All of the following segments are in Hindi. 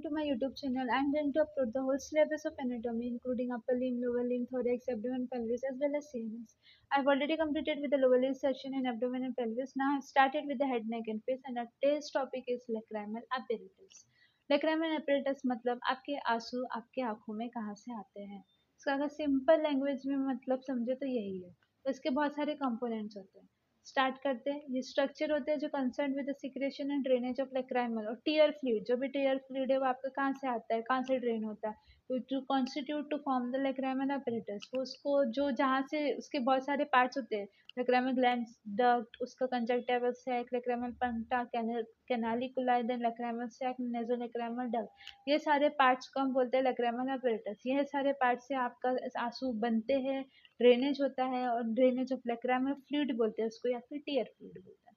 to my YouTube channel. I'm going to upload the whole syllabus of anatomy, including upper limb, lower limb, thorax, abdomen, pelvis, as well as CNS. I've already completed with the lower limb section in abdomen and pelvis. Now I've started with the head, neck, and face, and our today's topic is lacrimal apparatus. Lacrimal apparatus मतलब आपके आंसू आपके आंखों में कहाँ से आते हैं. इसका अगर सिंपल लैंग्वेज में मतलब समझे तो यही है. तो इसके बहुत सारे कंपोनेंट्स होते हैं. स्टार्ट करते हैं. ये स्ट्रक्चर होते हैं जो concern with the secretion and drainage of lacrimal और टीयर फ्लूइड. जो भी टीयर फ्लूइड है वो आपका कहाँ से आता है, कहाँ से ड्रेन होता है. तो to constitute to form the lacrimal apparatus, वो उसको जो जहाँ से उसके बहुत सारे पार्ट्स होते हैं. लाइक्राइमल ग्लैंड, डक्ट, उसका कंजक्टिवल सैक, लाइक्राइमल पंक्टा, कैनालिकुलाई, देन लाइक्राइमल सैक, नेज़ोलाइक्राइमल डक्ट. ये सारे पार्ट्स को हम बोलते हैं लाइक्राइमल अपरेटस. यह सारे पार्ट्स से आपका आंसू बनते हैं, ड्रेनेज होता है, और ड्रेनेज ऑफ लाइक्राइमल फ्लूइड बोलते हैं उसको, या फिर टीयर फ्लूइड बोलते हैं.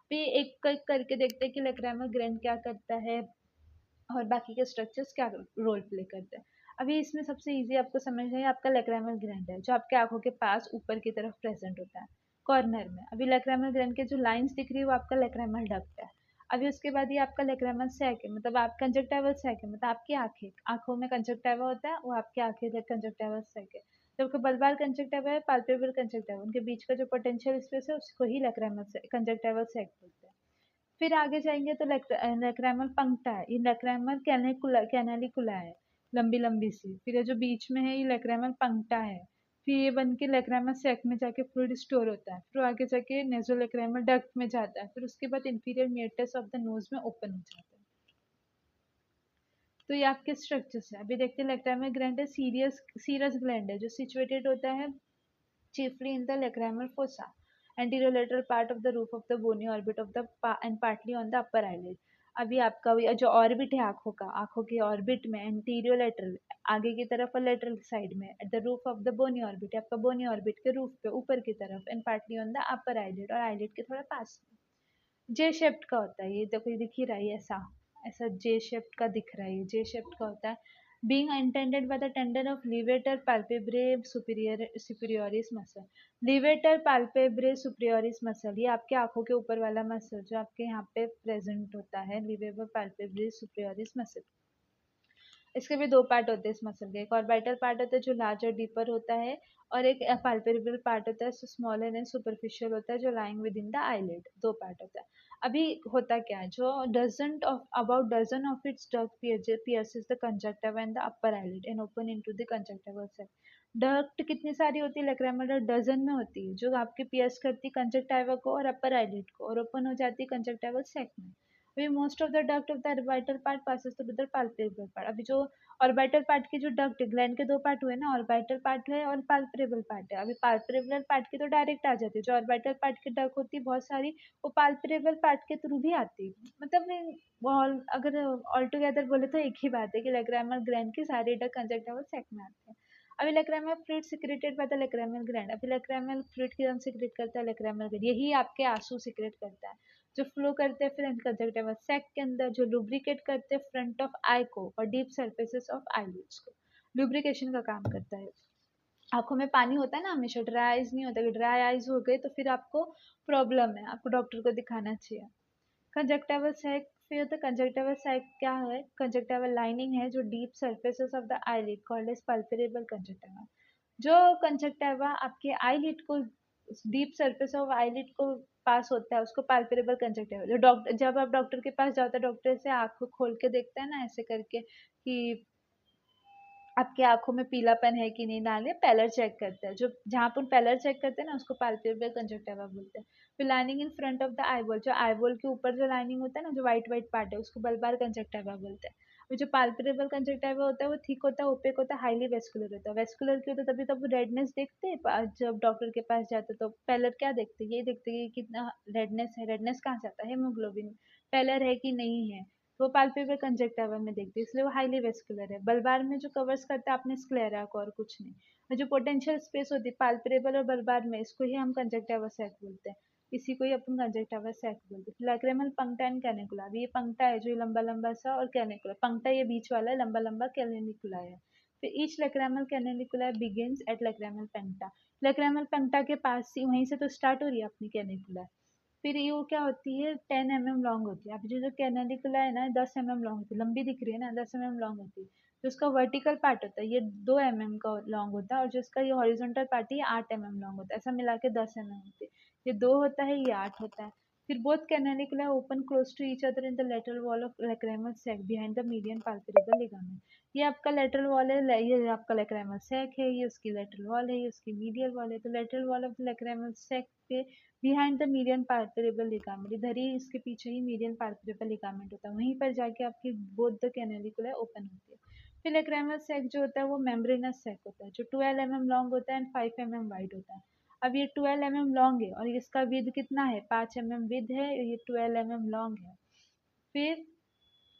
फिर एक एक करके देखते हैं कि लाइक्राइमल ग्लैंड क्या करता है और बाकी के स्ट्रक्चर्स क्या रोल प्ले करते हैं. अभी इसमें सबसे इजी आपको समझना है, आपका लाइक्राइमल ग्लैंड है जो आपके आंखों के पास ऊपर की तरफ प्रेजेंट होता है कॉर्नर में. अभी लाइक्राइमल ग्लैंड के जो लाइंस दिख रही है वो आपका लाइक्राइमल डक्ट है. अभी उसके बाद ये आपका लाइक्राइमल सैक है, मतलब आप कंजक्टिवल सैक है, मतलब आपकी आंखों में कंजक्टिवा होता है, वो आपकी आंखें कंजक्टिवल सैक है. जबकि बल्बार कंजक्टिवा है, पाल्पेब्रल कंजक्टिवा, उनके बीच का जो पोटेंशियल स्पेस है उसको ही लाइक्राइमल कंजक्टिवल सैक बोलते हैं. फिर आगे जाएंगे तो लैक्राइमल पंक्टा है. ये लैक्राइमल कैनालिकुला है, लंबी लंबी सी. फिर ये जो बीच में है ये लैक्राइमल पंक्टा है. फिर ये बन के लैक्राइमल सैक में जाके फ्लूइड स्टोर होता है. फिर आगे जाके नेज़ोलैक्राइमल डक्ट में जाता है. फिर उसके बाद inferior meatus of the nose में ओपन हो जाता है. तो ये आपके स्ट्रक्चर्स है. अभी देखते हैं लैक्राइमल ग्लैंड है, सीरस ग्लैंड है जो सिचुएटेड होता है chiefly in the lacrimal fossa, anterolateral part of the roof of the bony orbit of the and partly on the upper eyelid. अभी आपका जो ऑर्बिट है आंखों के ऑर्बिट में एंटीरियोलेटरल, आगे की तरफ और लेटरल साइड में, at the roof of the bony orbit, आपका बोनी ऑर्बिट के रूफ पे ऊपर की तरफ, and partly on the upper eyelid, और आईलिड के थोड़ा पास में. जे शेप्ड का होता है. ये देखो, ये दिख ही रहा है ऐसा ऐसा जे शेप्ड का दिख रहा है. ये जे शेप्ड का होता है. being intended by the tendon of levator palpebrae superioris muscle. levator palpebrae superioris muscle, ये आपके आंखों के ऊपर वाला मसल जो आपके यहाँ पे प्रेजेंट होता है, levator palpebrae superioris muscle. इसके भी दो पार्ट होते हैं इस मसल के. एक ऑर्बिटल पार्ट होता है जो लार्ज और डीपर होता है, और एक पाल्पेब्रल पार्ट होता है जो स्मॉलर एंड सुपरफिशियल होता है, जो lying within the eyelid. दो पार्ट होता है. अभी होता क्या है, जो dozen of its duct pierces the conjunctiva and the upper eyelid and open into the conjunctival sac. Duct कितनी सारी होती है लाइक्राइमल डजन में होती है, जो आपके पियर्स करती है कंजक्टिवा को और अपर आईलिड को, और ओपन हो जाती है कंजक्टिवल सैक में. अभी most of the duct of the orbital part passes through the palpebral part. अभी जो ऑर्बिटल पार्ट के जो डक्ट ग्लैंड के दो पार्ट हुए ना, ऑर्बिटल पार्ट है और पाल्पेब्रल पार्ट है. अभी पाल्पेब्रल पार्ट की तो डायरेक्ट आ जाती है. जो ऑर्बिटल पार्ट की डक्ट होती है बहुत सारी, वो पाल्पेब्रल पार्ट के थ्रू भी आती है. मतलब अगर ऑल टुगेदर बोले तो एक ही बात है कि लाइक्राइमल ग्लैंड की सारी डक्ट कंजक्टिवल सैक में आते हैं. अभी lacrimal fluid secreted by the lacrimal gland. अभी लाइक्राइमल फ्लूइड की सिक्रेट करता है लाइक्राइमल ग्लैंड. यही आपके आंसू सिक्रेट करता है, जो फ्लो करते हैं फिर कंजक्टिवा सैक के अंदर, जो लुब्रिकेट करते हैं फ्रंट ऑफ आई को और डीप सरफेसेस ऑफ आईलिड्स को. लुब्रिकेशन का काम करता है. आंखों में पानी होता है ना हमेशा, ड्राई आइज नहीं होता. कि ड्राई आइज हो गए तो फिर आपको प्रॉब्लम है, आपको डॉक्टर को दिखाना चाहिए. कंजक्टिवल सैक, फिर होता है कंजक्टिवल सैक क्या है, कंजक्टिवल लाइनिंग है जो deep surfaces of the eyelid called as palpebral conjunctiva. जो कंजक्टिवा आपके आईलिड को, डीप सरफेस ऑफ आईलिड को पास होता है, उसको पाल्पेब्रल कंजक्टिवा. जो डॉक्टर, जब आप डॉक्टर के पास जाते हैं, डॉक्टर से आंख खोल के देखता है ना ऐसे करके कि आपके आंखों में पीलापन है कि नहीं, डाले पैलर चेक करते हैं. जो जहाँ पर पैलर चेक करते हैं ना उसको पाल्पेब्रल कंजक्टिवा बोलते हैं. फिर lining in front of the eyeball, जो आईबॉल के ऊपर जो लाइनिंग होता है ना, जो व्हाइट व्हाइट पार्ट है, उसको बल्बार कंजक्टिवा बोलते हैं. और जो पाल्पेब्रल कंजक्टिवा होता है वो थिक होता है, ओपेक होता है, हाईली वेस्कुलर होता है. वेस्कुलर क्यों होता है, तभी तो रेडनेस देखते हैं जब डॉक्टर के पास जाते तो. पैलर क्या देखते हैं, ये देखते हैं कि कितना रेडनेस है. रेडनेस कहाँ से आता है, हेमोग्लोबिन. पैलर है कि नहीं है, वो पाल्पेब्रल कंजक्टिवा में देखते हैं, इसलिए वो हाईली वेस्कुलर है. बल्बार में जो कवर्स करता है आपने स्क्लेरा को और कुछ नहीं. और जो पोटेंशियल स्पेस होती है पाल्पेब्रल और बल्बार में, इसको ही हम कंजक्टिवा सैक बोलते हैं. इसी को ही अपन कंजक्टिवा सैक बोलते हैं. लाइक्राइमल पंक्टा एंड कैनिकुला. अभी ये पंक्टा है जो लंबा लंबा सा, और कैनिकुला पंक्टा ये बीच वाला है, लंबा लंबा कैनिकुला है. फिर ईच लाइक्राइमल कैनिकुला बिगिंस एट लाइक्राइमल पंक्टा. लाइक्राइमल पंक्टा के पास ही, वहीं से तो स्टार्ट हो रही है अपनी कैनिकुला. फिर ये क्या होती है 10 mm लॉन्ग होती है। अब जो जो कैनालिकुला है ना 10 mm लॉन्ग होती है, लंबी दिख रही है ना 10 mm लॉन्ग होती है। जो उसका वर्टिकल पार्ट होता है ये 2 mm का लॉन्ग होता है, और जो इसका ये हॉरिजॉन्टल पार्ट है ये 8 mm लॉन्ग होता है। ऐसा मिला के 10 mm होती है। ये 2 होता है, ये 8 होता है। फिर both canaliculi open close to each other in the lateral wall of lacrimal sac behind the median palpebral ligament. ये आपका लेटरल वॉल है, ये आपका लैक्रिमल सैक है, ये उसकी लेटरल वॉल है, ये उसकी मीडियल वॉल है। तो lateral wall of lacrimal sac पे behind the median palpebral ligament, इधर ही इसके पीछे ही मीडियन पाल्पेब्रल लिगामेंट होता है, वहीं पर जाके आपकी बोथ द कैनालिकुला ओपन होती है। फिर लैक्रिमल सैक जो होता है वो मेम्ब्रेनस सैक होता है, जो 12 mm लॉन्ग होता है एंड 5 mm वाइड होता है। अब ये 12 mm लॉन्ग है और इसका विद कितना है, 5 mm विद है, ये 12 mm लॉन्ग है। फिर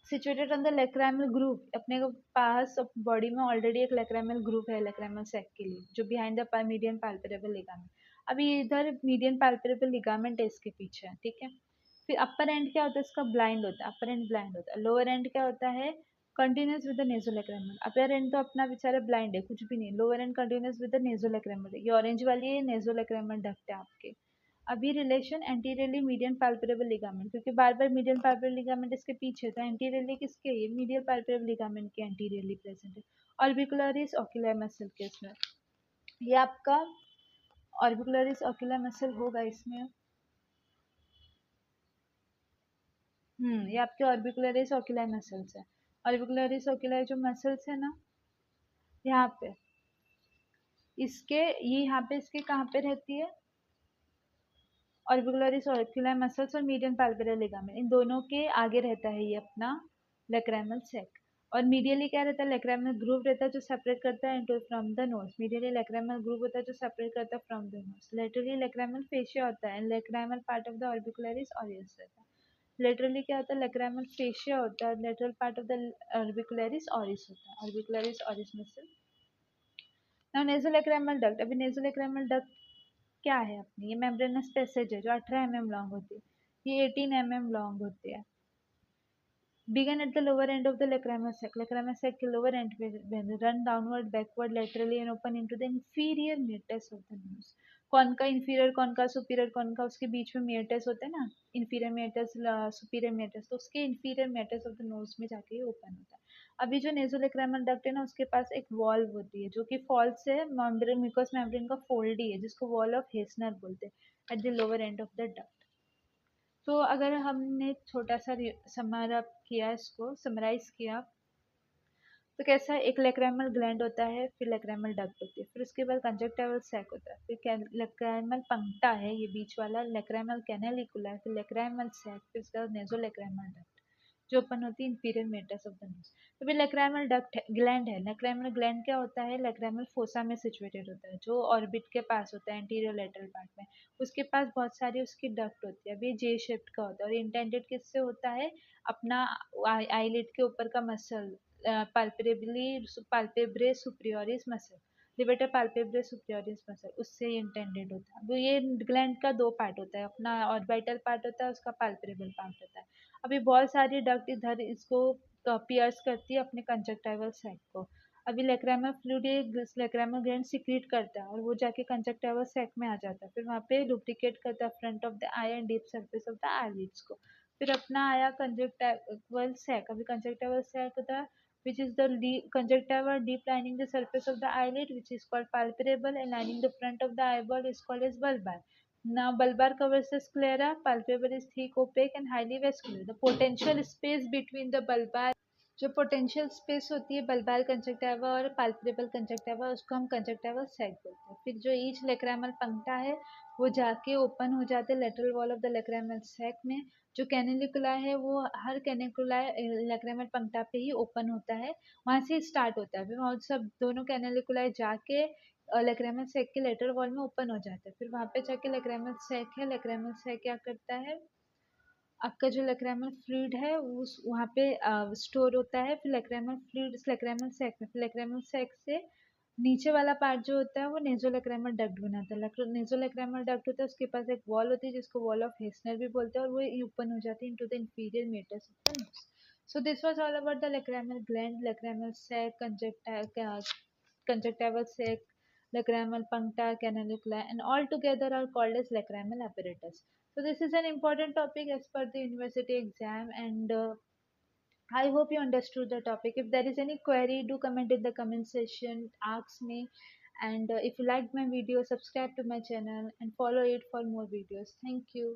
situated on the lacrimal groove, अपने को पास बॉडी में ऑलरेडी एक लैक्रिमल ग्रूव है लैक्रिमल सैक के लिए, जो behind the median palpebral ligament. अभी इधर मीडियन पाल्पेब्रल लिगामेंट है इसके पीछे, ठीक है। फिर अपर एंड क्या होता है इसका, ब्लाइंड होता है, अपर एंड ब्लाइंड होता है। लोअर एंड क्या होता है, continuous with the nasolacrimal. Upper end तो अपना बेचारा ब्लाइंड है, कुछ भी नहीं। Lower end continuous with the nasolacrimal, ये ऑरेंज वाली है नेजोलैक्रिमल डक्ट है आपके। अभी relation anteriorly median palpebral ligament, क्योंकि बार बार मीडियन पाल्पेब्रल लिगामेंट इसके पीछे था, एंटीरियरली किसके, ये मीडियल पाल्पेब्रल लिगामेंट के एंटीरियरली प्रेजेंट है। ऑर्बिकुलरिस ओकुलर मसल के इसमें, ये आपका ऑर्बिकुलरिस ओकुलर मसल होगा इसमें। ये आपके ऑर्बिकुलरिस ओकुलर मसल्स है। ऑर्बिकुलरिस ओकुलर जो मसल्स है ना, यहाँ पे इसके, ये यहाँ पे इसके कहाँ पे रहती है, ऑर्बिकुलरिस ओकुलर मसल्स और मीडियन पाल्पेब्रल लिगामेंट, इन दोनों के आगे रहता है ये अपना लैक्रिमल सैक। और मीडियली क्या रहता है, लैक्रिमल ग्रूव रहता है जो सेपरेट करता है into from the nose. Medially lacrimal groove होता है जो सेपरेट करता है from the nose. Laterally lacrimal fascia होता है and lacrimal part of the orbicularis oris रहता है। लेटरली क्या होता है, लैक्रिमल फेशिया होता है, lateral part of the orbicularis oris होता है, orbicularis oris muscle. Now nasolacrimal duct, अभी नेज़ोलैक्रिमल डक्ट क्या है अपनी, ये मेम्ब्रेनस पैसेज है जो 18 mm लॉन्ग होती है, ये 18 mm लॉन्ग होती है। Begin at the lower end of the lacrimal sac. Lacrimal sac के lower end पे run downward, backward, laterally and open into the inferior meatus of the nose. कौन का inferior, कौन का superior, कौन का उसके बीच में meatus होता है ना, inferior meatus, superior meatus, तो उसके inferior meatus of the nose में जाके ये open होता है। अभी जो nasolacrimal duct है ना उसके पास एक valve होती है जो कि falls है membrane, mucous membrane का fold ही है, जिसको wall of Heisner बोलते हैं, at the lower end of the duct। तो अगर हमने छोटा सा समराइज किया तो कैसा, एक लैक्रिमल ग्लैंड होता है, फिर लैक्रिमल डक्ट होती है, फिर उसके बाद कंजक्टिवल सैक होता है, फिर लैक्रिमल पंक्टा है ये बीच वाला, लैक्रिमल कैनालिकुला, फिर लैक्रिमल सैक, फिर उसके बाद नेज़ोलैक्रिमल डक्ट जो ओपन होती है inferior meatus of the nose. तो फिर लैक्रिमल डक्ट ग्लैंड है, लैक्रिमल ग्लैंड क्या होता है, लैक्रिमल फोसा में सिचुएटेड होता है जो ऑर्बिट के पास होता है एंटीरियर लेटरल पार्ट में। उसके पास बहुत सारी उसकी डक्ट होती है। अभी जे शेप्ड का होता है और इंटेंडेड किससे होता है, अपना आईलिड के ऊपर का मसल, पाल्पेब्रे सुप्रियोरिस मसल, लिबेटर पाल्पेब्रे सुप्रियोरिस मसल, उससे इंटेंडेड होता है। वो ये ग्लैंड का दो पार्ट होता है, अपना ऑर्बिटल पार्ट होता है, उसका पाल्पेब्रल पार्ट होता है। अभी बहुत सारी डक्ट इधर इसको पियर्स करती है अपने कंजक्टिवल सैक को। अभी lacrimal fluid lacrimal gland secrete करता है और वो जाके कंजक्टिवल सैक में आ जाता है, फिर वहाँ पे लुब्रिकेट करता है front of the I and deep surface of the eyelids को। फिर अपना आया कंजक्टिवल सैक। अभी कंजक्टिवल सैक होता है which is the conjunctiva deep lining the surface of the eyelid, which is called palpebral, and lining the front of the eyeball is called as bulbar. Now bulbar covers the sclera, palpebral is thick, opaque and highly vascular. The potential space between the bulbar, जो पोटेंशियल स्पेस होती है बल्बार कंजक्टिवा और पाल्पेब्रल कंजक्टिवा, उसको हम कंजक्टिवल सैक बोलते हैं। फिर जो ईच लैक्रिमल पंक्टा है वो जाके ओपन हो जाते हैं lateral wall of the lacrimal sac में। जो कैनिकुला है वो हर कैनिकुला लैक्रिमल पंक्टा पे ही ओपन होता है, वहाँ से स्टार्ट होता है, फिर वहाँ सब दोनों कैनिकुला जाके लैक्रिमल सैक के लेटरल वॉल में ओपन हो जाता है। फिर वहाँ पे जाके लैक्रिमल सैक है, लैक्रिमल सैक क्या करता है, आपका जो लैक्रिमल फ्लूइड है उस वहाँ पे स्टोर होता है। फिर लैक्रिमल फ्लूइड इस लैक्रिमल सैक में, फिर लैक्रिमल सैक से नीचे वाला पार्ट जो होता है वो नेज़ोलैक्रिमल डक्ट बनाता है। नेज़ोलैक्रिमल डक्ट होता है, उसके पास एक वॉल होती है जिसको वॉल ऑफ हेस्नर भी बोलते हैं, और वो ओपन हो जाती है into the inferior meatus of the nose. So this was all about the lacrimal gland, lacrimal sac, conjunctival sac, lacrimal puncta, canalicula, and all together are called as lacrimal apparatus. So this is an important topic as per the university exam, and I hope you understood the topic. If there is any query, do comment in the comment section, ask me. And if you liked my video, subscribe to my channel and follow it for more videos. Thank you.